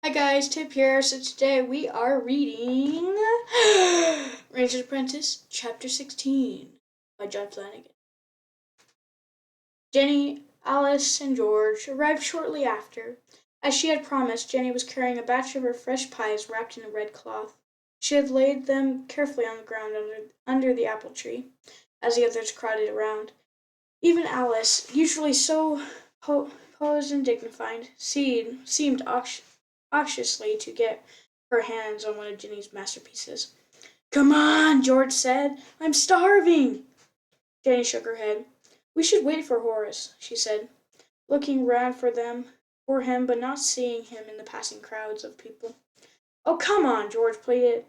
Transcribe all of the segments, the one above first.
Hi guys, Tip here. So today we are reading Ranger's Apprentice, Chapter 16 by John Flanagan. Jenny, Alice, and George arrived shortly after. As she had promised, Jenny was carrying a batch of her fresh pies wrapped in a red cloth. She had laid them carefully on the ground under the apple tree, as the others crowded around. Even Alice, usually so posed and dignified, seemed cautiously to get her hands on one of Jenny's masterpieces. "Come on," George said. "I'm starving." Jenny shook her head. "We should wait for Horace," she said, looking round for him, but not seeing him in the passing crowds of people. "Oh, come on," George pleaded.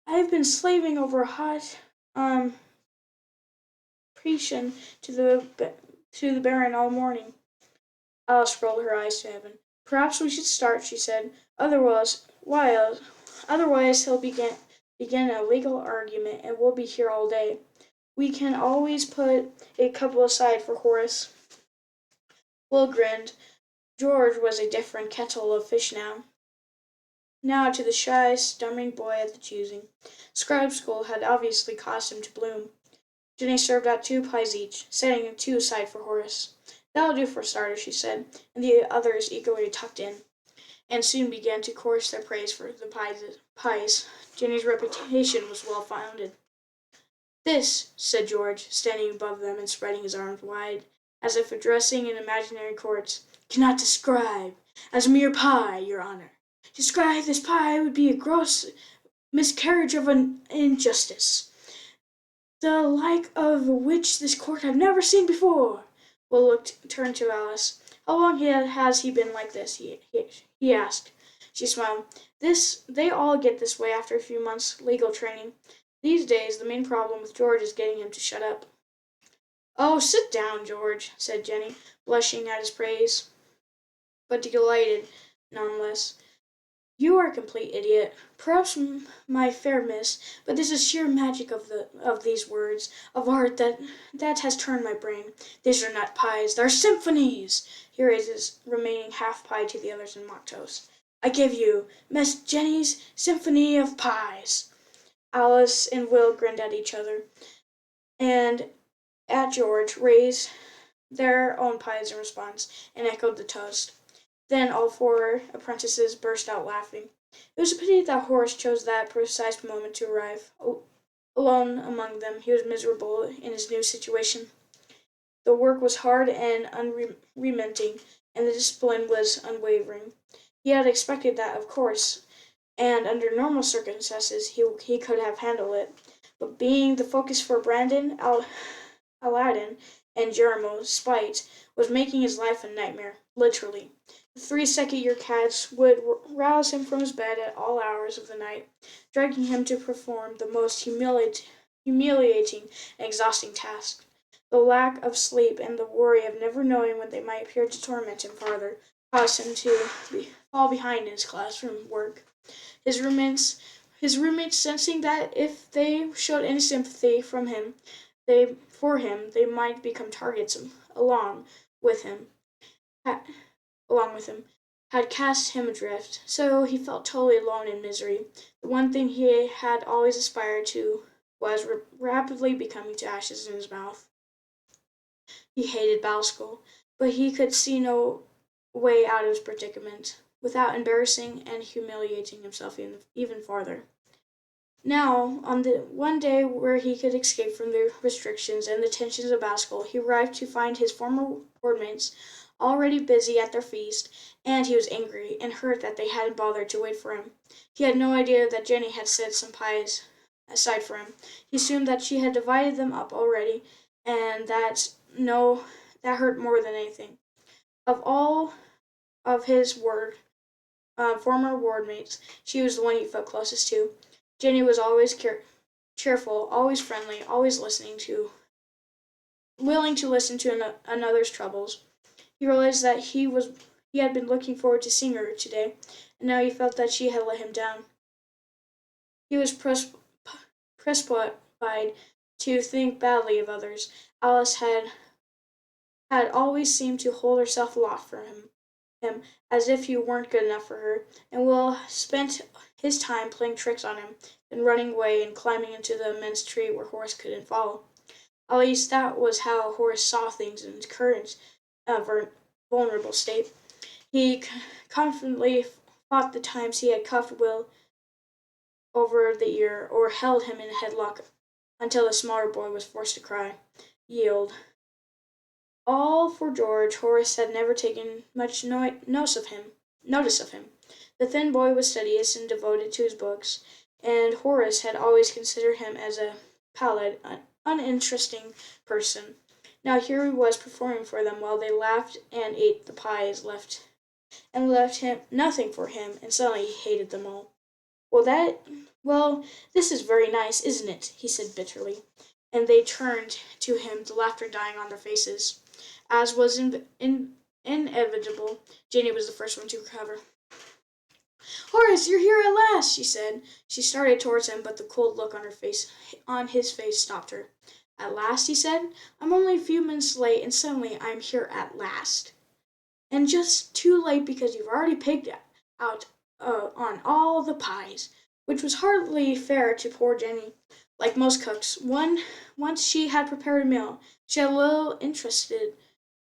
"I've been slaving over a hot preation to the Baron all morning." Alice rolled her eyes to heaven. "Perhaps we should start," she said. Otherwise he'll begin a legal argument, and we'll be here all day. We can always put a couple aside for Horace." Will grinned. George was a different kettle of fish now. Now to the shy, stumbling boy at the choosing. Scribe school had obviously caused him to bloom. Jenny served out 2 pies each, setting 2 aside for Horace. "That'll do for a starter," she said, and the others eagerly tucked in, and soon began to chorus their praise for the pies. Jenny's reputation was well founded. "This," said George, standing above them and spreading his arms wide, as if addressing an imaginary court, "cannot describe as mere pie, your honour. Describe this pie would be a gross miscarriage of an injustice, the like of which this court have never seen before." Will turned to Alice. "How long has he been like this?" he asked. She smiled. "They all get this way after a few months' legal training. These days the main problem with George is getting him to shut up." "Oh, sit down, George," said Jenny, blushing at his praise, but delighted none less. "You are a complete idiot. Perhaps, my fair miss, but this is sheer magic of these words, of art that has turned my brain. These are not pies, they're symphonies." He raised his remaining half pie to the others in mock toast. "I give you Miss Jenny's Symphony of Pies." Alice and Will grinned at each other, and at George, raised their own pies in response, and echoed the toast. Then all 4 apprentices burst out laughing. It was a pity that Horace chose that precise moment to arrive. Alone among them, he was miserable in his new situation. The work was hard and unremitting, and the discipline was unwavering. He had expected that, of course, and under normal circumstances he could have handled it. But being the focus for Brandon, Aladdin, and Jeremo's spite was making his life a nightmare, literally. The 3 second-year cats would rouse him from his bed at all hours of the night, dragging him to perform the most humiliating and exhausting tasks. The lack of sleep and the worry of never knowing when they might appear to torment him farther caused him to fall behind in his classroom work. His roommates, sensing that if they showed any sympathy they might become targets along with him, along with him, had cast him adrift. So he felt totally alone in misery. The one thing he had always aspired to was rapidly becoming to ashes in his mouth. He hated Battle School, but he could see no way out of his predicament without embarrassing and humiliating himself even farther. Now, on the one day where he could escape from the restrictions and the tensions of Battle School, he arrived to find his former boardmates already busy at their feast, and he was angry and hurt that they hadn't bothered to wait for him. He had no idea that Jenny had set some pies aside for him. He assumed that she had divided them up already, and that hurt more than anything. Of all of his former wardmates, she was the one he felt closest to. Jenny was always cheerful, always friendly, always willing to listen to another's troubles. He realized that he had been looking forward to seeing her today, and now he felt that she had let him down. He was prespofied to think badly of others. Alice had always seemed to hold herself aloft from him, him as if you weren't good enough for her, and Will spent his time playing tricks on him, then running away and climbing into the immense tree where Horace couldn't follow. At least that was how Horace saw things in his current uh, vulnerable state. He confidently fought the times he had cuffed Will over the ear or held him in a headlock until the smaller boy was forced to cry, yield. All for George, Horace had never taken much notice of him. The thin boy was studious and devoted to his books, and Horace had always considered him as a pallid, uninteresting person. Now here he was performing for them while they laughed and ate the pies left him nothing for him, and suddenly he hated them all. Well, this is very nice, isn't it? He said bitterly, and they turned to him, the laughter dying on their faces. As was inevitable, Jenny was the first one to recover. Horace, you're here at last, she said. She started towards him, but the cold look on his face stopped her. At last, he said. I'm only a few minutes late, and suddenly I'm here at last. And just too late because you've already picked out on all the pies, which was hardly fair to poor Jenny. Like most cooks, once she had prepared a meal, she had little interest in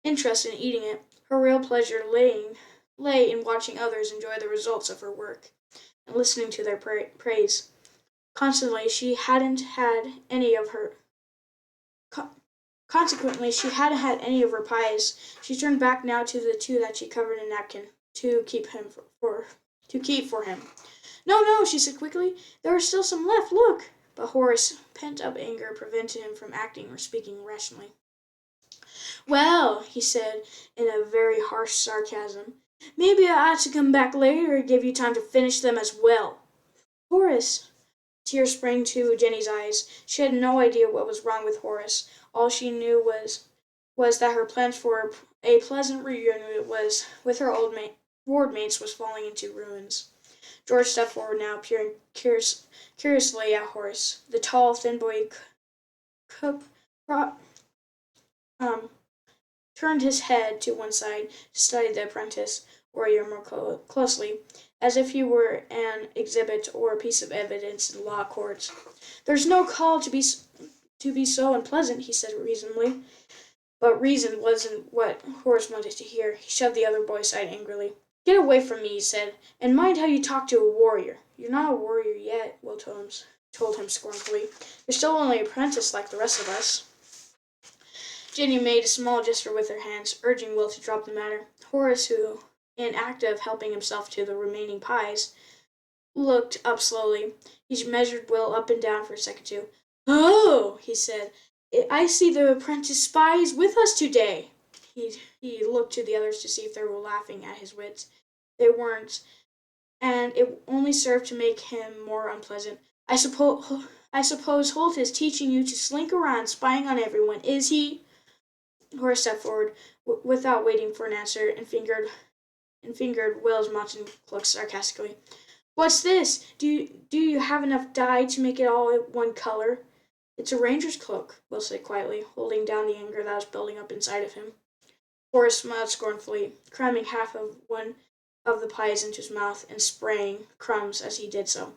eating it. Her real pleasure lay in watching others enjoy the results of her work and listening to their praise. Constantly, she hadn't had any of her. Consequently, she hadn't had any of her pies. She turned back now to the two that she covered in a napkin to keep for him. No, no, she said quickly. There are still some left. Look. But Horace's pent-up anger prevented him from acting or speaking rationally. Well, he said in a very harsh sarcasm, maybe I ought to come back later and give you time to finish them as well. Horace! Tears sprang to Jenny's eyes. She had no idea what was wrong with Horace. All she knew was that her plans for a pleasant reunion with her old ward mates was falling into ruins. George stepped forward now, peering curiously at Horace. The tall, thin boy cook, um, turned his head to one side to study the apprentice warrior more closely, as if he were an exhibit or a piece of evidence in law courts. There's no call to be so unpleasant, he said reasonably. But reason wasn't what Horace wanted to hear. He shoved the other boy aside angrily. Get away from me, he said, and mind how you talk to a warrior. You're not a warrior yet, Will told him scornfully. You're still only an apprentice like the rest of us. Jenny made a small gesture with her hands, urging Will to drop the matter. Horace, who, in act of helping himself to the remaining pies, looked up slowly. He measured Will up and down for a second or two. Oh, he said, I see the apprentice spy is with us today. He looked to the others to see if they were laughing at his wits. They weren't, and it only served to make him more unpleasant. I suppose Holt is teaching you to slink around spying on everyone, is he? Horace stepped forward without waiting for an answer and fingered Will's mountain cloak sarcastically. What's this? Do you have enough dye to make it all one color? It's a ranger's cloak, Will said quietly, holding down the anger that was building up inside of him. Horace smiled scornfully, cramming half of one of the pies into his mouth and spraying crumbs as he did so.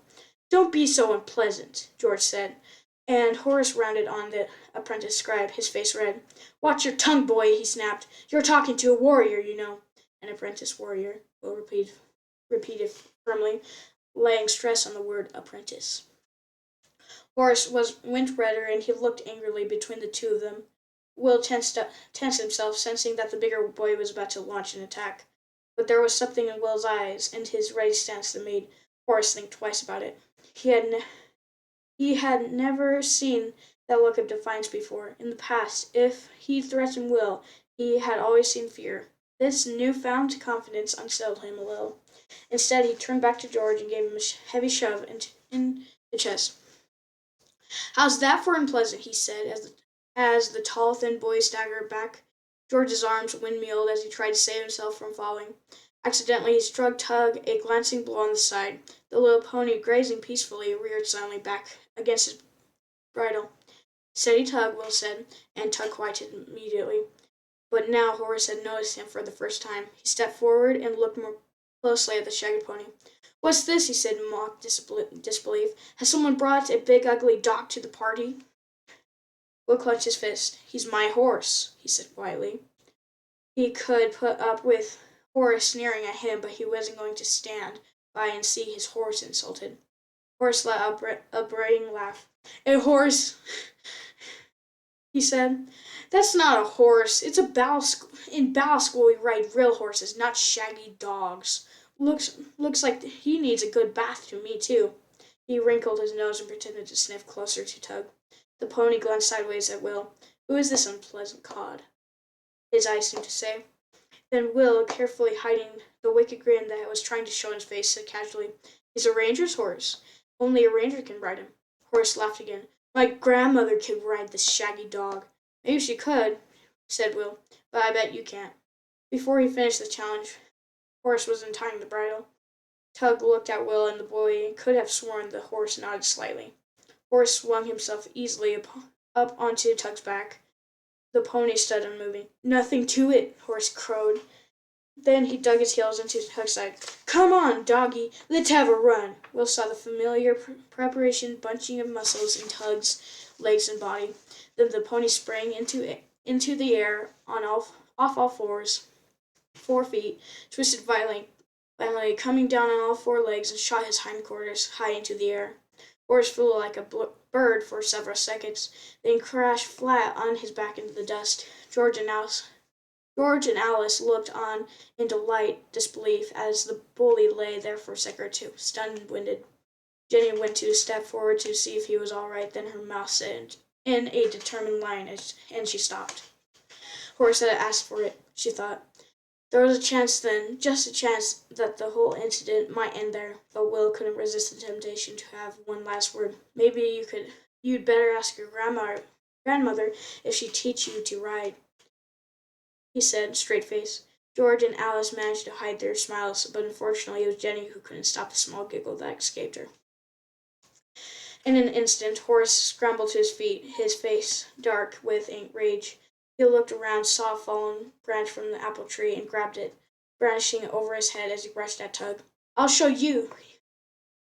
Don't be so unpleasant, George said, and Horace rounded on the apprentice scribe, his face red. Watch your tongue, boy, he snapped. You're talking to a warrior, you know. An apprentice warrior, Will repeated firmly, laying stress on the word apprentice. Horace went redder, and he looked angrily between the two of them. Will tensed himself, sensing that the bigger boy was about to launch an attack. But there was something in Will's eyes and his ready stance that made Horace think twice about it. He had never seen that look of defiance before. In the past, if he threatened Will, he had always seen fear. This new-found confidence unsettled him a little. Instead, he turned back to George and gave him a heavy shove in the chest. How's that for unpleasant? He said, as the tall, thin boy staggered back. George's arms windmilled as he tried to save himself from falling. Accidentally, he struck Tug a glancing blow on the side. The little pony, grazing peacefully, reared silently back against his bridle. Steady, Tug, Will said, and Tug quieted immediately. But now Horace had noticed him for the first time. He stepped forward and looked more closely at the shaggy pony. "What's this?" he said in mock disbelief. "Has someone brought a big ugly dog to the party?" Will clenched his fist. "He's my horse," he said quietly. He could put up with Horace sneering at him, but he wasn't going to stand by and see his horse insulted. Horace let out a braying laugh. "A horse," he said. "That's not a horse. It's a battle school. In battle school we ride real horses, not shaggy dogs. Looks like he needs a good bath to me too." He wrinkled his nose and pretended to sniff closer to Tug. The pony glanced sideways at Will. "Who is this unpleasant cod?" his eyes seemed to say. Then Will, carefully hiding the wicked grin that was trying to show in his face, said casually, "He's a ranger's horse. Only a ranger can ride him." Horace laughed again. "My grandmother could ride this shaggy dog." "Maybe she could," said Will, "but I bet you can't." Before he finished the challenge, Horace was untying the bridle. Tug looked at Will and the boy and could have sworn the horse nodded slightly. Horace swung himself easily up onto Tug's back. The pony stood unmoving. "Nothing to it," Horace crowed. Then he dug his heels into Tug's side. "Come on, doggy, let's have a run." Will saw the familiar preparation bunching of muscles in Tug's legs and body. Then the pony sprang into the air on off all 4 feet, twisted violently, coming down on all 4 legs and shot his hindquarters high into the air. Horace flew like a bird for several seconds, then crashed flat on his back into the dust. George and Alice looked on in delighted disbelief as the bully lay there for a second or two, stunned and winded. Jenny went to step forward to see if he was all right, then her mouth set in a determined line and she stopped. Horace had asked for it, she thought. There was a chance then, just a chance, that the whole incident might end there, but Will couldn't resist the temptation to have one last word. "Maybe you'd better ask your grandmother if she'd teach you to ride," he said, straight-faced. George and Alice managed to hide their smiles, but unfortunately it was Jenny who couldn't stop the small giggle that escaped her. In an instant, Horace scrambled to his feet, his face dark with rage. He looked around, saw a fallen branch from the apple tree, and grabbed it, brandishing it over his head as he rushed at Tug. "I'll show you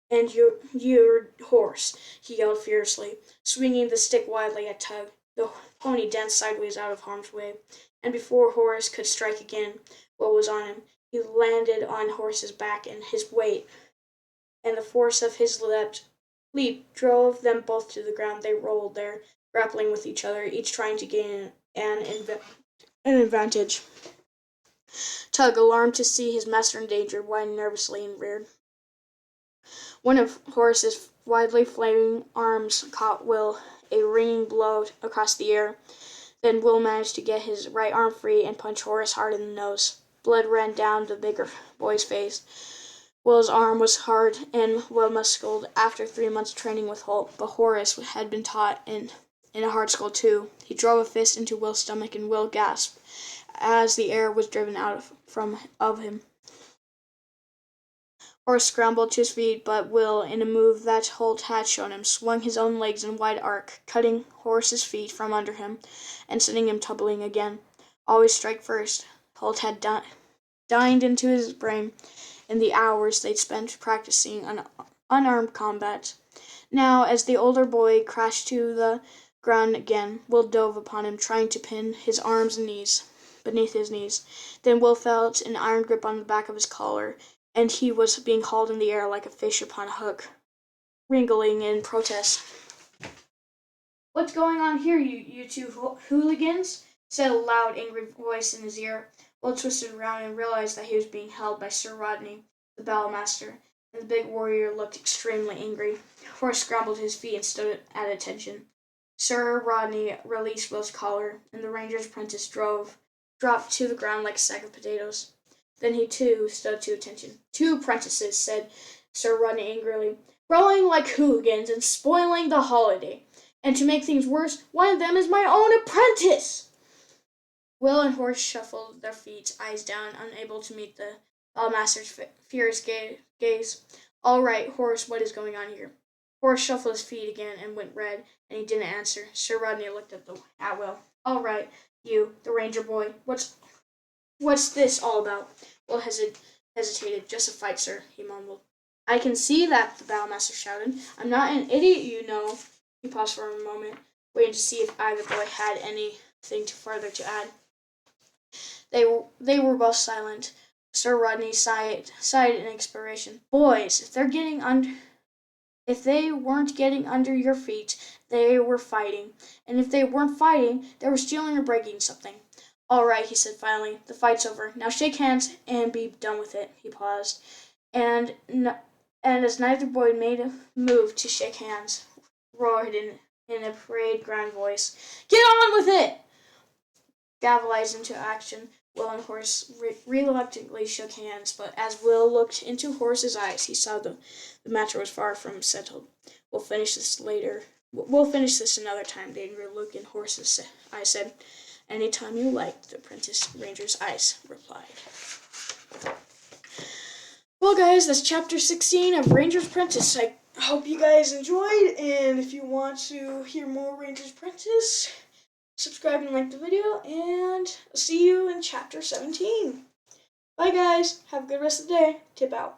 and your horse," he yelled fiercely, swinging the stick wildly at Tug. The pony danced sideways out of harm's way, and before Horace could strike again, Will was on him. He landed on Horace's back, and his weight and the force of his leap drove them both to the ground. They rolled there, grappling with each other, each trying to gain an advantage. Tug, alarmed to see his master in danger, whined nervously and reared. One of Horace's widely flaming arms caught Will a ringing blow across the air. Then Will managed to get his right arm free and punch Horace hard in the nose. Blood ran down the bigger boy's face. Will's arm was hard and well-muscled after 3 months training with Holt, but Horace had been taught in a hard school too. He drove a fist into Will's stomach, and Will gasped as the air was driven out of him. Horace scrambled to his feet, but Will, in a move that Holt had shown him, swung his own legs in a wide arc, cutting Horace's feet from under him and sending him tumbling again. Always strike first. Holt had dined into his brain in the hours they'd spent practicing unarmed combat. Now, as the older boy crashed to the ground again, Will dove upon him, trying to pin his arms and knees beneath his knees. Then Will felt an iron grip on the back of his collar, and he was being hauled in the air like a fish upon a hook, wriggling in protest. "What's going on here, you two hooligans?" said a loud, angry voice in his ear. Will twisted around and realized that he was being held by Sir Rodney, the battlemaster, and the big warrior looked extremely angry. Horace scrambled to his feet and stood at attention. Sir Rodney released Will's collar, and the ranger's apprentice dropped to the ground like a sack of potatoes. Then he too stood to attention. "2 apprentices," said Sir Rodney angrily, "rowing like hooligans and spoiling the holiday. And to make things worse, one of them is my own apprentice." Will and Horace shuffled their feet, eyes down, unable to meet the master's fierce gaze. "All right, Horace, what is going on here?" Horace shuffled his feet again and went red, and he didn't answer. Sir Rodney looked at Will. "All right, You, the ranger boy, what's this all about? Will hesitated. Just a fight, sir, he mumbled. I can see that, the battlemaster shouted. I'm not an idiot, you know. He paused for a moment, waiting to see if either boy had anything further to add. They were both silent. Sir Rodney sighed in expiration. Boys, if they weren't getting under your feet, they were fighting. And if they weren't fighting, they were stealing or breaking something. All right, he said finally. The fight's over. Now shake hands and be done with it. He paused. And as neither boy made a move to shake hands, roared in a parade ground voice, Get on with it! Galvanized into action, Will and Horace reluctantly shook hands, but as Will looked into Horace's eyes, he saw the matter was far from settled. We'll finish this later. We'll finish this another time, the angry look in Horace's eyes said. Any time you like, the Apprentice Ranger's eyes replied. Well, guys, that's chapter 16 of Ranger's Apprentice. I hope you guys enjoyed, and if you want to hear more Ranger's Apprentice, subscribe and like the video, and I'll see you in chapter 17. Bye, guys. Have a good rest of the day. Tip out.